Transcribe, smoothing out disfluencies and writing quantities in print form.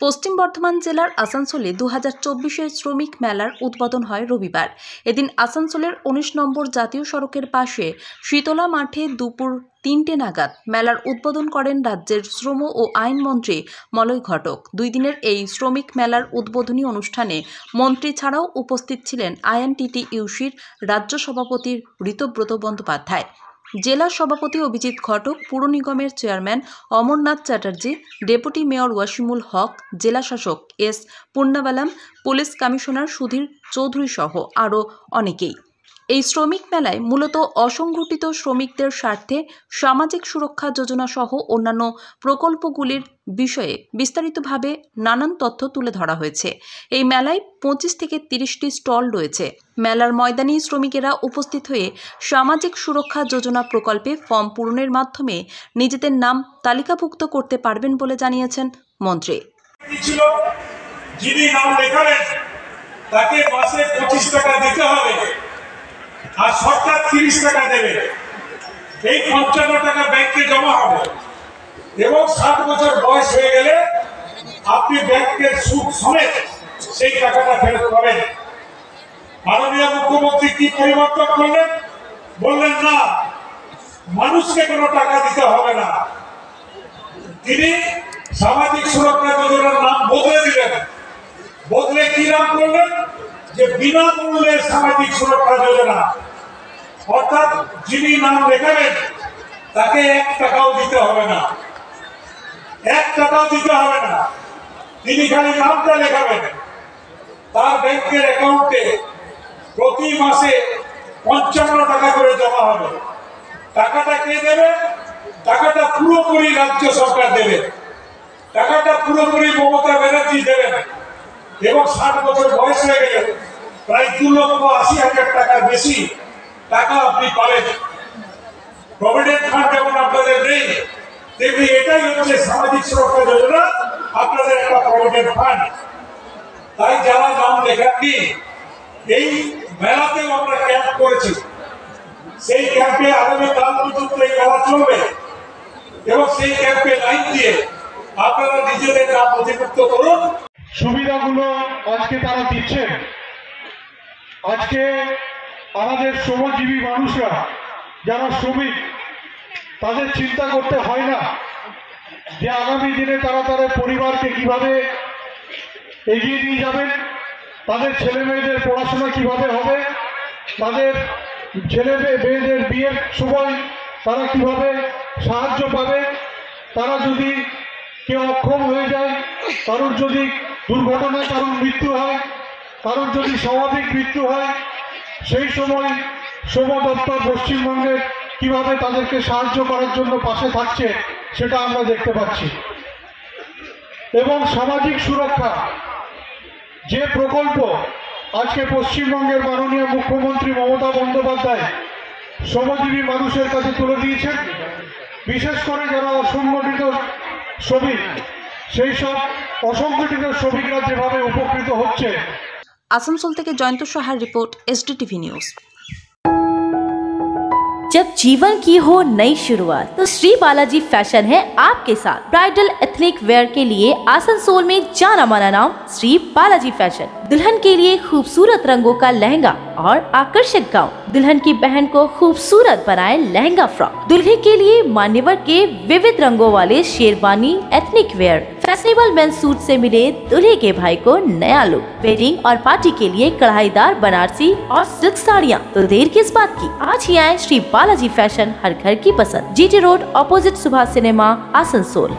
পশ্চিম বর্ধমান জেলার আসানসোলে 2024 শ্রমিক মেলার উদ্বোধন হয় রবিবার। এদিন আসানসোলের 19 নম্বর জাতীয় সড়কের পাশে শীতলা মাঠে দুপুর 3টে নাগাদ মেলার উদ্বোধন করেন রাজ্যের শ্রম ও আইন মন্ত্রী মলয় ঘটক। 2 দিনের এই শ্রমিক মেলার উদ্বোধনী অনুষ্ঠানে মন্ত্রী ছাড়াও উপস্থিত ছিলেন আইএনটিটিইউসির রাজ্য সভাপতি ঋতব্রত বন্দ্যোপাধ্যায়, জেলা সভাপতি অভিজিৎ ঘটক, পুর নিগমের chairman Amarnath Chatterjee, deputy mayor Wasimul Haque, জেলা শাসক S Purnabalam, police commissioner Sudhir Chowdhury সহ আরও অনেকেই। এই শ্রমিক মেলায় মূলত অসংগঠিত শ্রমিকদের স্বার্থে সামাজিক সুরক্ষা যোজনা সহ অন্যান্য প্রকল্পগুলির বিষয়ে বিস্তারিতভাবে নানান তথ্য তুলে ধরা হয়েছে। এই মেলায় 25 থেকে 30টি স্টল রয়েছে। মেলার ময়দানে শ্রমিকেরা উপস্থিত হয়ে সামাজিক সুরক্ষা যোজনা প্রকল্পে ফর্ম পূরণের মাধ্যমে নিজেদের নাম তালিকাভুক্ত করতে পারবেন বলে জানিয়েছেন মন্ত্রী। যিনি নাম লেখাবেন তাকে মাসে 25 টাকা দিতে হবে আর সরকার 30 টাকা দেবে। এই 55 টাকা ব্যাংকে জমা হবে এবং 60 বছর বয়স হয়ে গেলে আপনি ব্যাংকের সুদ সমেত সেই টাকাটা ফেরত পাবেন। মাননীয় মুখ্যমন্ত্রী কি পরিবর্তন করলেন? বললেন না, মানুষকে কোনো টাকা দিতে হবে না। তিনি সামাজিক সুরক্ষা যোজনার নাম বদলে দিলেন। বদলে কি নাম করলেন? যে বিনামূল্যে সামাজিক সুরক্ষা যোজনা। অর্থাৎ যিনি নাম লেখাবেন তাকে 1 টাকাও দিতে হবে না, 1 টাকাও দিতে হবে না। তিনি খালি নামটা লেখাবেন, তার ব্যাংকের অ্যাকাউন্টে প্রতি মাসে 55 টাকা করে জমা হবে। টাকাটা কে দেবে? টাকাটা পুরোপুরি রাজ্য সরকার দেবে। টাকাটা পুরোপুরি মমতা ব্যানার্জি দেবেন এবং 60 বছর বয়স হয়ে গেলে প্রায় 2,80,000 টাকার বেশি টাকা আপনি পাবেন। প্রভিডেন্ট ফান্ড যেমন আপনাদের নেই, তেমনি এটাই হচ্ছে সামাজিক সুরক্ষা যোজনা, আপনাদের একটা প্রভিডেন্ট ফান্ড। তাই যারা নাম লেখাননি, এই মেলাতেও আমরা ক্যাম্প করেছি। সেই ক্যাম্পে আগামীকাল পর্যন্ত এই মেলা চলবে এবং সেই ক্যাম্পে লাইন দিয়ে আপনারা নিজেদের নাম নথিভুক্ত করুন। সুবিধাগুলো আজকে তারা দিচ্ছেন। আজকে আমাদের শ্রমজীবী মানুষরা যারা শ্রমিক, তাদের চিন্তা করতে হয় না যে আগামী দিনে তারা তাদের পরিবারকে কিভাবে এগিয়ে নিয়ে যাবেন, তাদের ছেলে মেয়েদের পড়াশোনা কিভাবে হবে, তাদের ছেলে মেয়েদের বিয়ের সময় তারা কিভাবে সাহায্য পাবে, তারা যদি কেউ অক্ষম হয়ে যায়, কারোর যদি দুর্ঘটনায় কারোর মৃত্যু হয়, কারোর যদি স্বাভাবিক মৃত্যু হয়, সেই সময় শ্রম দপ্তর পশ্চিমবঙ্গের কিভাবে তাদেরকে সাহায্য করার জন্য পাশে থাকছে সেটা আমরা দেখতে পাচ্ছি। এবং সামাজিক সুরক্ষা যে প্রকল্প আজকে পশ্চিমবঙ্গের মাননীয় মুখ্যমন্ত্রী মমতা বন্দ্যোপাধ্যায় শ্রমজীবী মানুষের কাছে তুলে দিয়েছেন, বিশেষ করে যারা অসংগঠিত শ্রমিক, সেই সব অসংগঠিত শ্রমিকরা যেভাবে উপকৃত হচ্ছে। আসানসোল থেকে জয়ন্ত সাহার রিপোর্ট, एसडीटीवी न्यूज। जब जीवन की हो नई शुरुआत तो श्री बालाजी फैशन है आपके साथ। ब्राइडल एथनिक वेयर के लिए आसनसोल में जाना माना नाम श्री बालाजी फैशन। दुल्हन के लिए खूबसूरत रंगों का लहंगा और आकर्षक गाउन, दुल्हन की बहन को खूबसूरत बनाए लहंगा फ्रॉक, दुल्हे के लिए मान्यवर के विविध रंगों वाले sherwani ethnic wear, fashionable men's suit से मिले दुल्हे के भाई को नया लुक, वेडिंग और पार्टी के लिए कढ़ाईदार बनारसी और सिल्क साड़ियाँ। तो देर किस बात की, आज ही आए श्री बालाजी फैशन, हर घर की पसंद, GT road opposite Subhash cinema, Asansol.